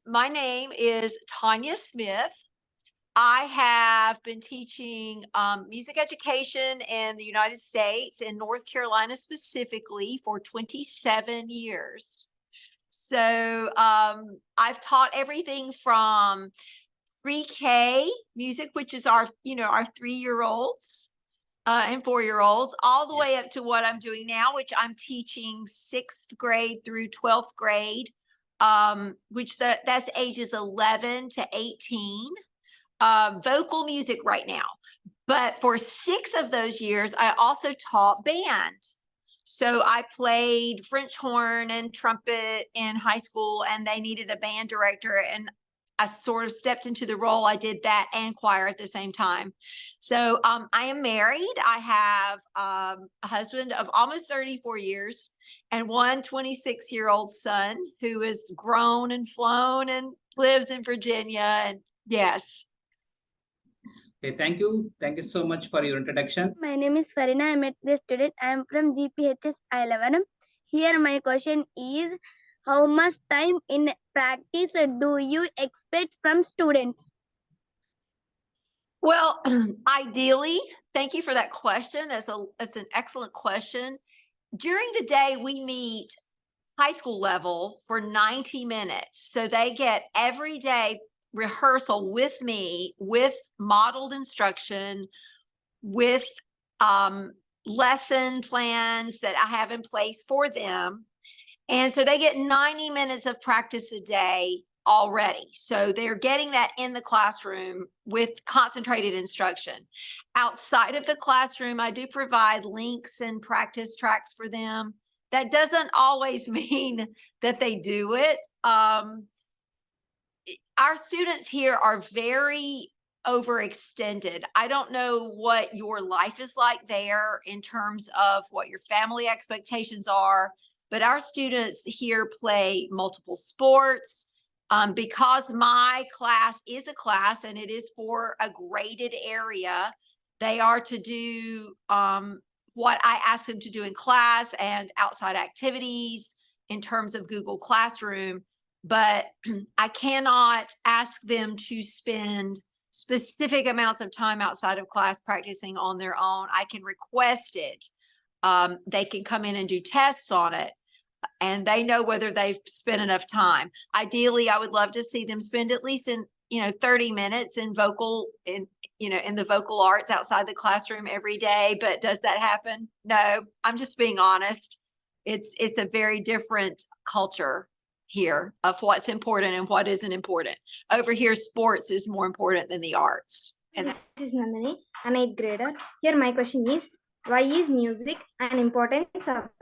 my name is Tanya Smith. I have been teaching music education in the United States, in North Carolina specifically, for 27 years. So I've taught everything from pre-K music, which is our 3-year-olds and 4-year-olds, all the way up to what I'm doing now, which I'm teaching 6th grade through 12th grade, that's ages 11 to 18. Vocal music right now. But for 6 of those years, I also taught band. So I played French horn and trumpet in high school, and they needed a band director, and I sort of stepped into the role. I did that and choir at the same time. So I am married. I have a husband of almost 34 years and one 26-year-old son who is grown and flown and lives in Virginia. And yes. Okay, thank you. Thank you so much for your introduction. My name is Farina. I'm a student. I'm from Z.P.H.S Ilavaram. Here my question is, how much time in practice do you expect from students? Well, ideally, thank you for that question. That's an excellent question. During the day, we meet high school level for 90 minutes. So they get every day rehearsal with me, with modeled instruction, with lesson plans that I have in place for them. And so they get 90 minutes of practice a day already. So they're getting that in the classroom with concentrated instruction. Outside of the classroom, I do provide links and practice tracks for them. That doesn't always mean that they do it. Our students here are very overextended. I don't know what your life is like there in terms of what your family expectations are, but our students here play multiple sports. Because my class is a class and it is for a graded area, they are to do what I ask them to do in class and outside activities in terms of Google Classroom. But I cannot ask them to spend specific amounts of time outside of class practicing on their own. I can request it. They can come in and do tests on it, and they know whether they've spent enough time. Ideally, I would love to see them spend at least 30 minutes in the vocal arts outside the classroom every day. But does that happen? No, I'm just being honest. It's a very different culture here of what's important and what isn't important. Over here, sports is more important than the arts. And this is Nandini, an 8th grader. Here my question is, why is music an important subject?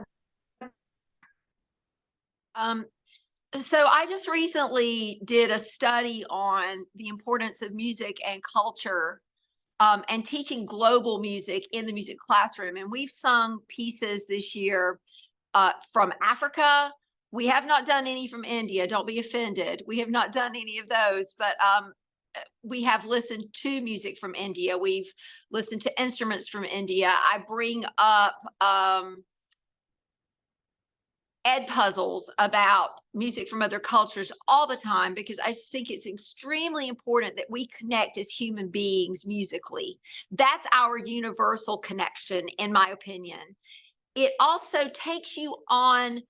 So I just recently did a study on the importance of music and culture and teaching global music in the music classroom. And we've sung pieces this year from Africa. We have not done any from India. Don't be offended. We have not done any of those, but we have listened to music from India. We've listened to instruments from India. I bring up ed puzzles about music from other cultures all the time because I just think it's extremely important that we connect as human beings musically. That's our universal connection, in my opinion. It also takes you on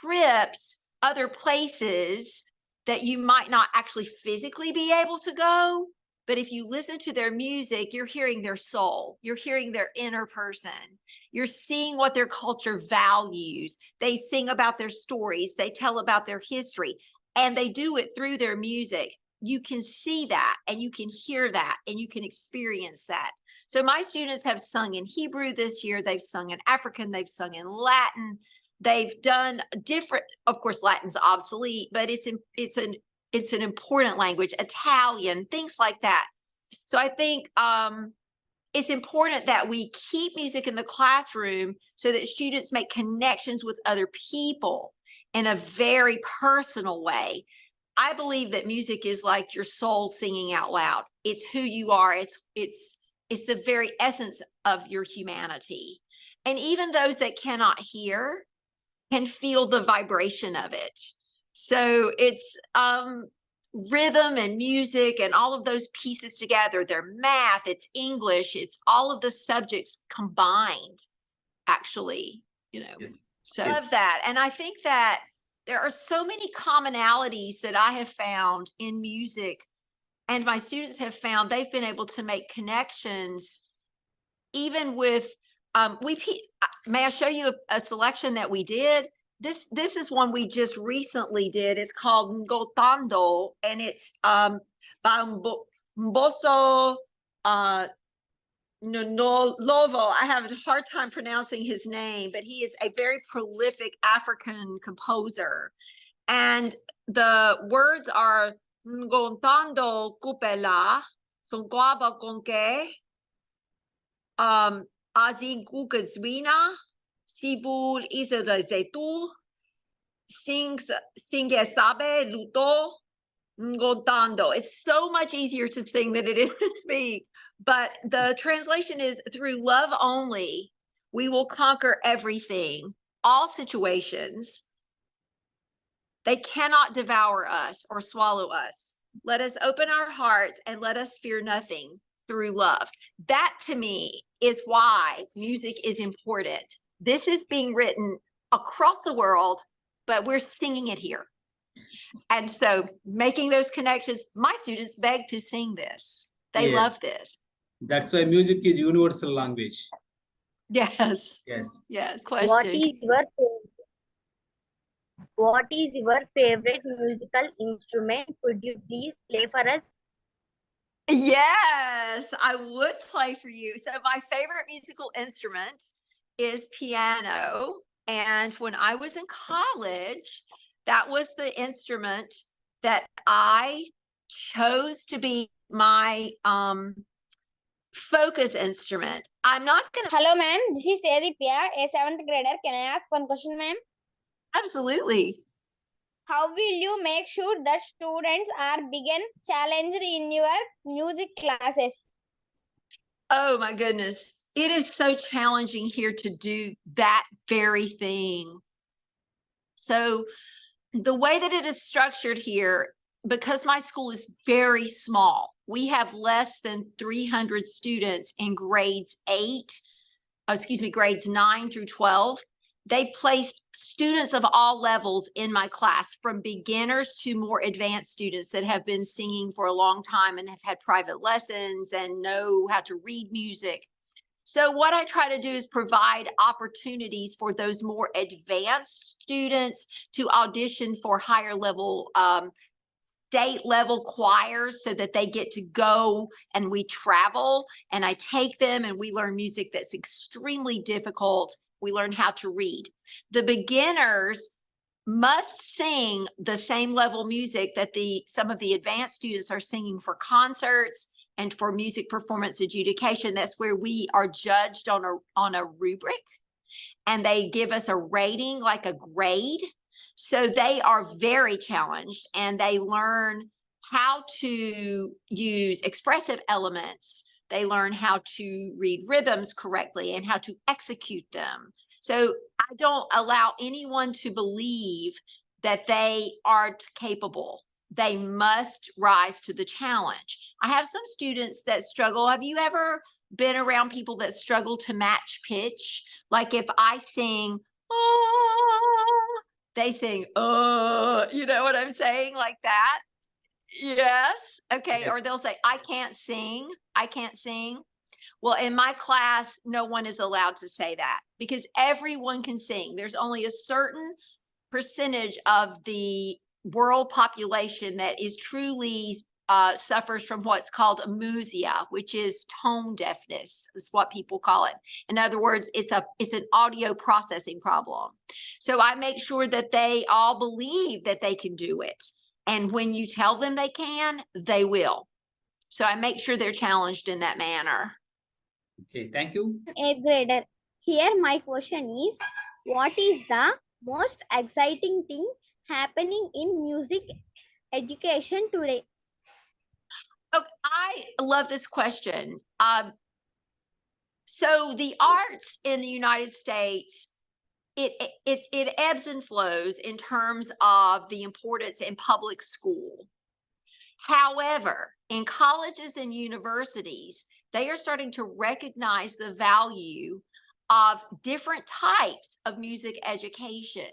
trips, other places that you might not actually physically be able to go. But if you listen to their music, you're hearing their soul. You're hearing their inner person. You're seeing what their culture values. They sing about their stories. They tell about their history, and they do it through their music. You can see that, and you can hear that, and you can experience that. So my students have sung in Hebrew this year. They've sung in African. They've sung in Latin. They've done different, of course, Latin's obsolete, but it's an important language, Italian, things like that. So I think it's important that we keep music in the classroom so that students make connections with other people in a very personal way. I believe that music is like your soul singing out loud. It's who you are. It's the very essence of your humanity. And even those that cannot hear can feel the vibration of it. So it's rhythm and music and all of those pieces together. They're math, it's English, it's all of the subjects combined, actually, you know. Yes. So I Yes. love that. And I think that there are so many commonalities that I have found in music, and my students have found they've been able to make connections even with may I show you a selection that we did? This is one we just recently did. It's called Ngotando, and it's by Mboso Lovo. I have a hard time pronouncing his name, but he is a very prolific African composer. And the words are Ngontando Kupela, Songwaba Konke, Azi Gugazwina, Sivul Isa de Zetu, Singesabe Luto, Ngontando. It's so much easier to sing than it is to speak. But the translation is, through love only, we will conquer everything, all situations. They cannot devour us or swallow us. Let us open our hearts and let us fear nothing through love. That to me is why music is important. This is being written across the world, but we're singing it here. And so making those connections, my students beg to sing this. They Yeah. love this. That's why music is universal language. Yes. Yes. Yes. What Question. is your favorite musical instrument? Could you please play for us? Yes, I would play for you. So my favorite musical instrument is piano. And when I was in college, that was the instrument that I chose to be my focus instrument. I'm not going to. Hello, ma'am. This is Z.P.H.S, a 7th grader. Can I ask one question, ma'am? Absolutely. How will you make sure that students are being challenged in your music classes? Oh my goodness. It is so challenging here to do that very thing. So the way that it is structured here, because my school is very small, we have less than 300 students in grades 9 through 12. They place students of all levels in my class, from beginners to more advanced students that have been singing for a long time and have had private lessons and know how to read music. So what I try to do is provide opportunities for those more advanced students to audition for higher level state level choirs, so that they get to go and we travel and I take them and we learn music that's extremely difficult. We learn how to read. The beginners must sing the same level music that some of the advanced students are singing for concerts and for music performance adjudication. That's where we are judged on a rubric, and they give us a rating, like a grade. So they are very challenged, and they learn how to use expressive elements. They learn how to read rhythms correctly and how to execute them. So I don't allow anyone to believe that they aren't capable. They must rise to the challenge. I have some students that struggle. Have you ever been around people that struggle to match pitch? Like if I sing, they sing, you know what I'm saying? Like that. Yes. Okay. Yes. Or they'll say, I can't sing. I can't sing. Well, in my class, no one is allowed to say that, because everyone can sing. There's only a certain percentage of the world population that is truly suffers from what's called amusia, which is tone deafness, is what people call it. In other words, it's an audio processing problem. So I make sure that they all believe that they can do it. And when you tell them they can, they will. So I make sure they're challenged in that manner. Okay, thank you. 8th grader. Here my question is, what is the most exciting thing happening in music education today? Okay, I love this question. So the arts in the United States, it ebbs and flows in terms of the importance in public school. However, in colleges and universities, they are starting to recognize the value of different types of music education.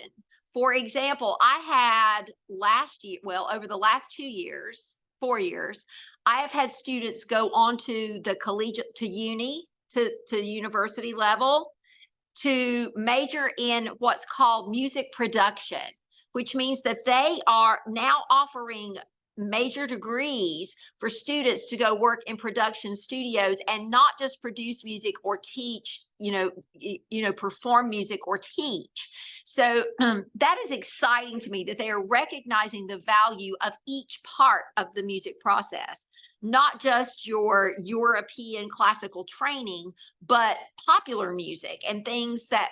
For example, I had last year, well, over the last 2 years, 4 years, I have had students go on to the collegiate, to university level to major in what's called music production, which means that they are now offering major degrees for students to go work in production studios and not just produce music or teach, perform music or teach. So that is exciting to me that they are recognizing the value of each part of the music process, not just your European classical training, but popular music and things that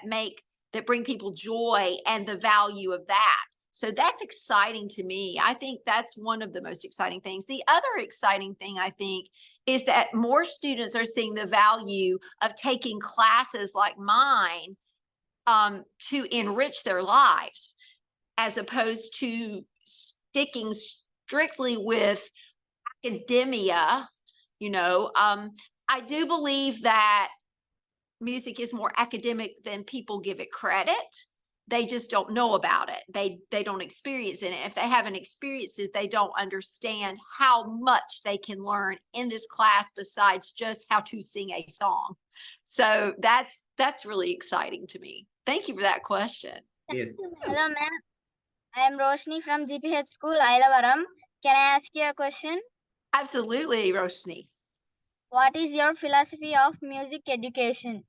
bring people joy and the value of that. So that's exciting to me. I think that's one of the most exciting things. The other exciting thing, I think, is that more students are seeing the value of taking classes like mine to enrich their lives, as opposed to sticking strictly with academia. I do believe that music is more academic than people give it credit. They just don't know about it. They don't experience it. And if they haven't experienced it, they don't understand how much they can learn in this class besides just how to sing a song. So that's really exciting to me. Thank you for that question. Yes. Hello, ma'am. I am Roshni from Z.P.H.S School, Ilavaram. Can I ask you a question? Absolutely, Roshni. What is your philosophy of music education?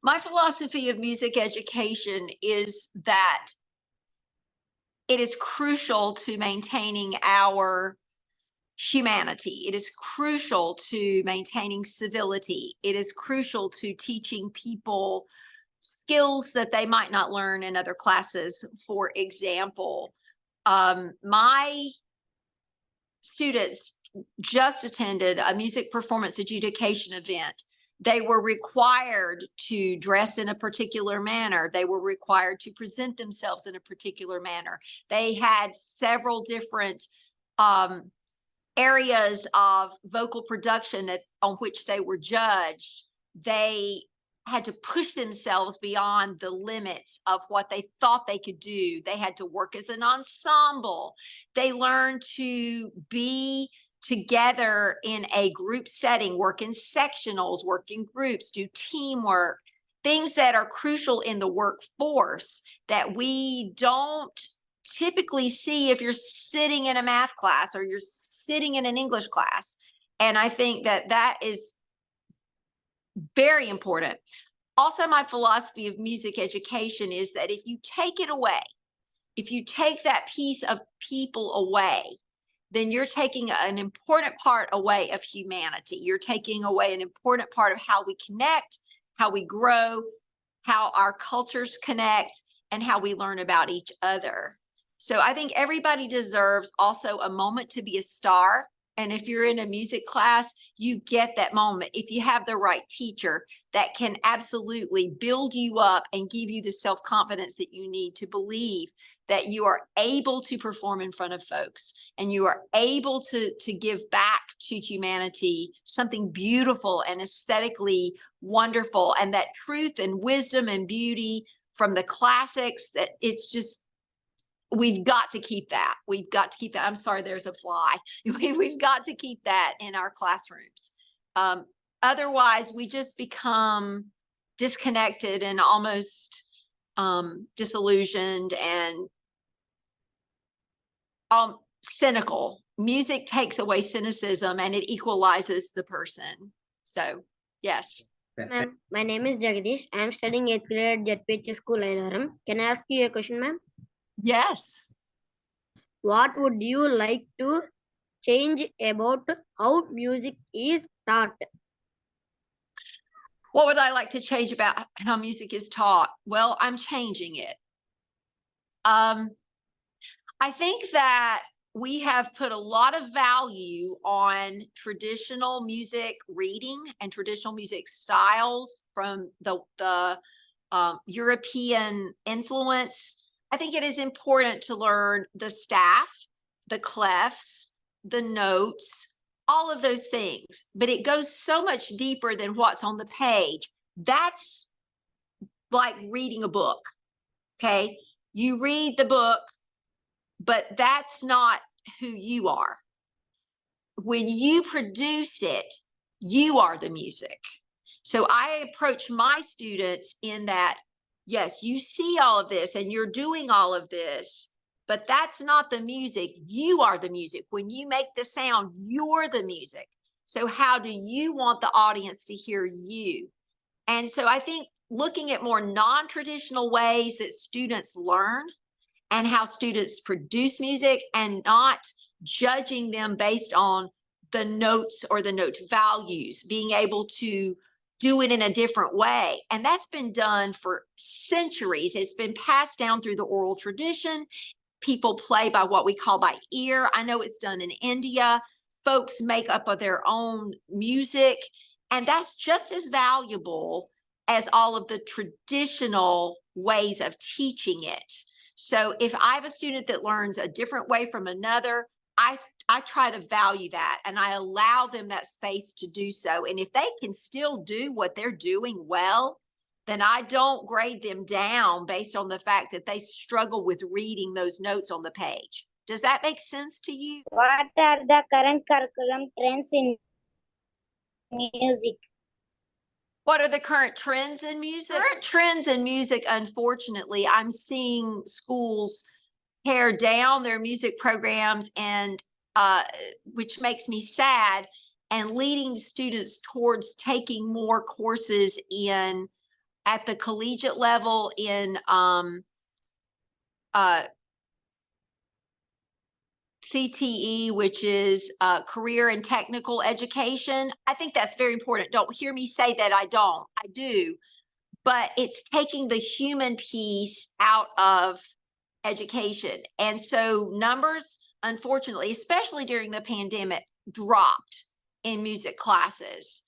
My philosophy of music education is that it is crucial to maintaining our humanity. It is crucial to maintaining civility. It is crucial to teaching people skills that they might not learn in other classes. For example, my students just attended a music performance adjudication event. They were required to dress in a particular manner. They were required to present themselves in a particular manner. They had several different areas of vocal production on which they were judged. They had to push themselves beyond the limits of what they thought they could do. They had to work as an ensemble. They learned to be together in a group setting, work in sectionals, work in groups, do teamwork, things that are crucial in the workforce that we don't typically see if you're sitting in a math class or you're sitting in an English class. And I think that is very important. Also, my philosophy of music education is that if you take it away, if you take that piece of people away, then you're taking an important part away of humanity. You're taking away an important part of how we connect, how we grow, how our cultures connect, and how we learn about each other. So I think everybody deserves also a moment to be a star. And if you're in a music class, you get that moment. If you have the right teacher that can absolutely build you up and give you the self-confidence that you need to believe that you are able to perform in front of folks and you are able to give back to humanity something beautiful and aesthetically wonderful, and that truth and wisdom and beauty from the classics, that it's just, we've got to keep that. We've got to keep that. I'm sorry, there's a fly. We've got to keep that in our classrooms. Otherwise, we just become disconnected and almost disillusioned and cynical. Music takes away cynicism and it equalizes the person. So, yes. Ma'am, my name is Jagadish. I am studying 8th grade at Z.P.H.S School, Ilavaram. Can I ask you a question, ma'am? Yes. What would you like to change about how music is taught? What would I like to change about how music is taught? Well, I'm changing it. I think that we have put a lot of value on traditional music reading and traditional music styles from the European influence. I think it is important to learn the staff, the clefs, the notes, all of those things, but it goes so much deeper than what's on the page. That's like reading a book. Okay. You read the book, but that's not who you are. When you produce it, you are the music. So I approach my students in that, yes, you see all of this and you're doing all of this, but that's not the music. You are the music. When you make the sound, you're the music. So how do you want the audience to hear you? And so I think looking at more non-traditional ways that students learn and how students produce music and not judging them based on the notes or the note values, being able to do it in a different way. And that's been done for centuries. It's been passed down through the oral tradition. People play by what we call by ear. I know it's done in India. Folks make up of their own music, and that's just as valuable as all of the traditional ways of teaching it. So if I have a student that learns a different way from another, I try to value that and I allow them that space to do so. And if they can still do what they're doing well, then I don't grade them down based on the fact that they struggle with reading those notes on the page. Does that make sense to you? What are the current curriculum trends in music? What are the current trends in music? Current trends in music, unfortunately, I'm seeing schools pare down their music programs, and which makes me sad, and leading students towards taking more courses in at the collegiate level in CTE, which is career and technical education. I think that's very important. Don't hear me say that I don't. I do. But it's taking the human piece out of education. And so numbers, unfortunately, especially during the pandemic, dropped in music classes.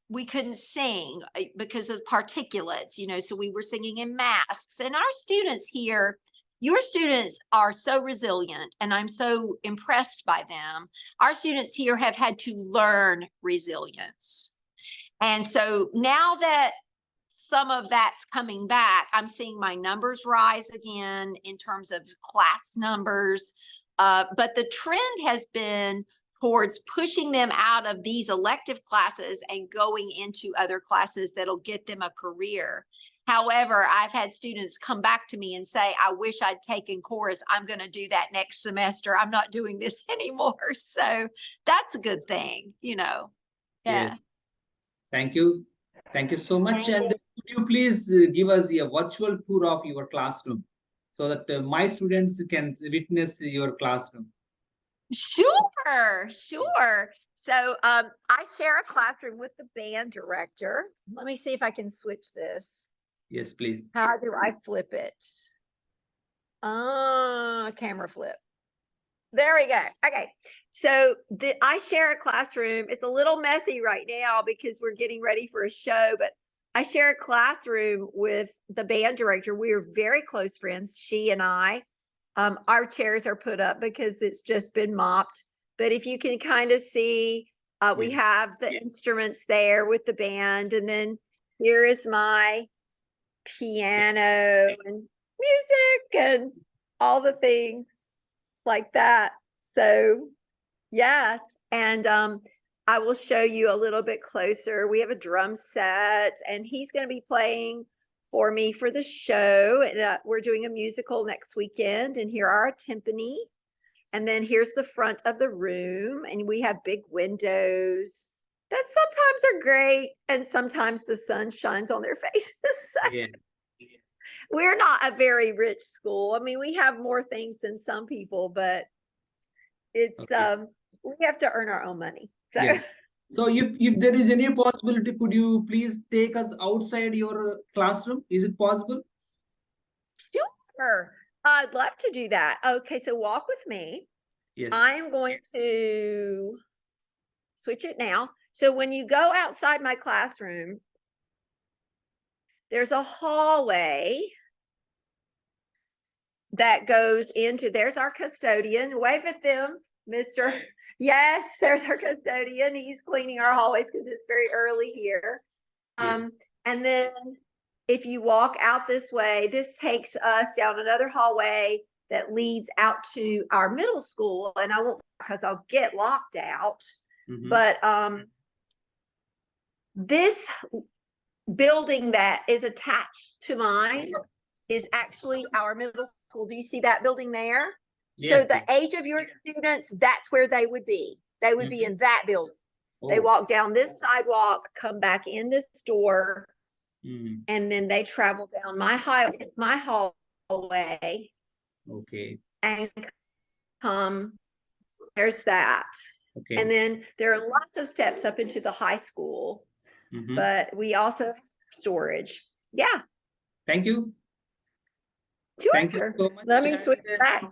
We couldn't sing because of particulates, you know, so we were singing in masks. And our students here, your students are so resilient, and I'm so impressed by them. Our students here have had to learn resilience. And so now that some of that's coming back, I'm seeing my numbers rise again in terms of class numbers. But the trend has been towards pushing them out of these elective classes and going into other classes that'll get them a career. However, I've had students come back to me and say, I wish I'd taken chorus. I'm going to do that next semester. I'm not doing this anymore. So that's a good thing, you know. Yeah. Yes. Thank you. Thank you so much. Thank And you. could you please give us a virtual tour of your classroom so that my students can witness your classroom? Sure. So I share a classroom with the band director. Let me see if I can switch this. Yes, please. How do I flip it? Camera flip. There we go. Okay. So I share a classroom. It's a little messy right now because we're getting ready for a show, but I share a classroom with the band director. We are very close friends, she and I. Our chairs are put up because it's just been mopped. But if you can kind of see, we Yes. have the instruments there with the band. And then here is my piano and music and all the things like that. So yes. And I will show you a little bit closer. We have a drum set, and he's going to be playing for me for the show. And we're doing a musical next weekend, and here are our timpani. And then here's the front of the room, and we have big windows that sometimes are great, and sometimes the sun shines on their faces. So Yeah. we're not a very rich school. I mean, we have more things than some people, but it's Okay. we have to earn our own money. So Yes. So if there is any possibility, could you please take us outside your classroom? Is it possible? sure. I'd love to do that. Okay, so walk with me. Yes. I am going to switch it now. So when you go outside my classroom, there's a hallway that goes into, there's our custodian. Wave at them. Mr. Yes, there's our custodian. He's cleaning our hallways because it's very early here. And then if you walk out this way, this takes us down another hallway that leads out to our middle school. And I won't, because I'll get locked out. But this building that is attached to mine is actually our middle school. Do you see that building there? Yes, So the age of your students, that's where they would be. They would be in that building. They walk down this sidewalk, come back in this door, and then they travel down my hallway. Okay. And come, there's that. Okay. And then there are lots of steps up into the high school, but we also have storage. Yeah. Thank you. Sure. Thank you so much. Let me switch back.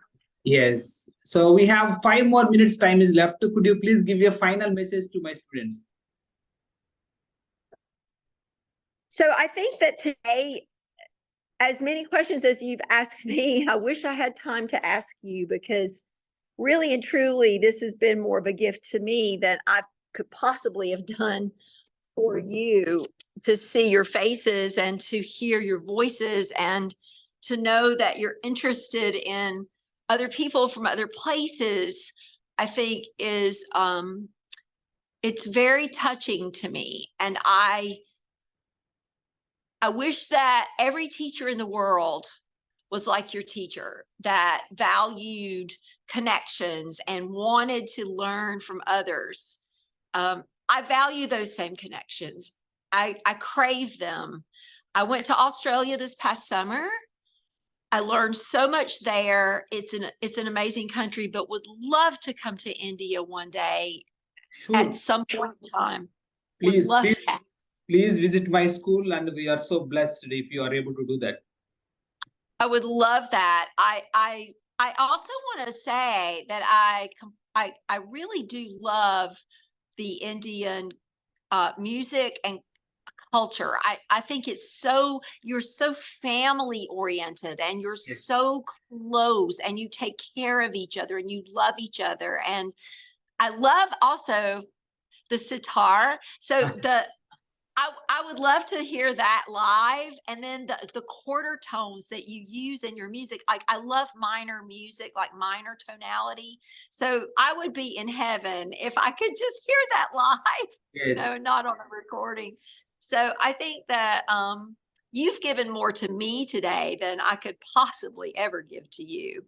Yes. So we have 5 more minutes time is left. Could you please give your final message to my students? So I think that today, as many questions as you've asked me, I wish I had time to ask you, because really and truly, this has been more of a gift to me than I could possibly have done for you, to see your faces and to hear your voices and to know that you're interested in other people from other places. I think is, it's very touching to me. And I wish that every teacher in the world was like your teacher, that valued connections and wanted to learn from others. I value those same connections. I crave them. I went to Australia this past summer. I learned so much there. It's an amazing country, but would love to come to India one day at some point in time. Please, love please, that. please visit my school, and we are so blessed if you are able to do that. I would love that. I also want to say that I really do love the Indian music and culture. I think it's so, you're so family oriented, and you're so close, and you take care of each other, and you love each other. And I love also the sitar. So I would love to hear that live. And then the quarter tones that you use in your music. Like, I love minor music, like minor tonality. So I would be in heaven if I could just hear that live, Yes. no, not on a recording. So I think that you've given more to me today than I could possibly ever give to you.